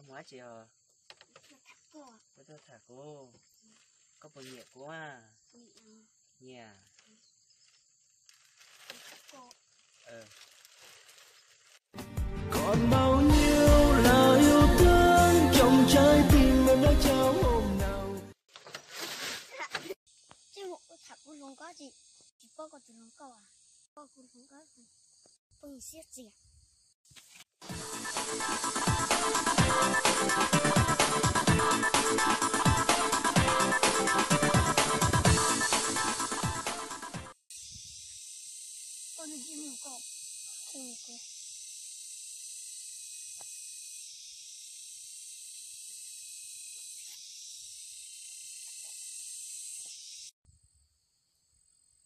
Má chị hả? Có cho thả cô. Có bao nhiêu cô à? Nhà. Còn bao nhiêu là yêu thương trong trái tim em đã trao hôm nào. Chứ một thằng cũng không có gì, chỉ có con từ không có à? Con cũng không có gì, không xiết gì. Con đi chim một con, không có.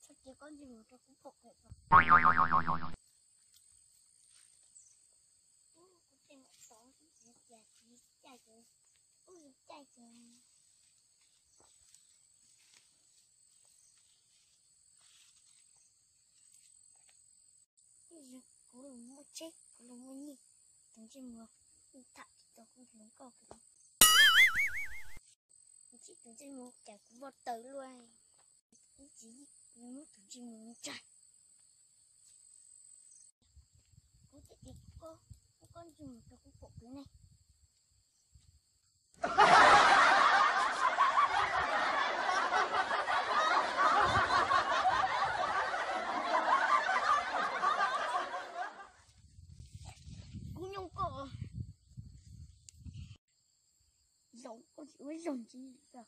Chắc chỉ con gì một con cũng phục vậy thôi. Con chim một số chạy rồi, ui chạy rồi. Cú lùng mua chết, cú lùng mua nhỉ, thằng chim một thằng tôi cũng lùng câu kìa. Chị thằng chim một chả cũng vọt tới luôn. Chỉ muốn thằng chim một chạy. Cô thích đi cô, con chim một tôi cũng phục cái này. Cô nhung cổ. Giống con chỉ mới giống gì cả.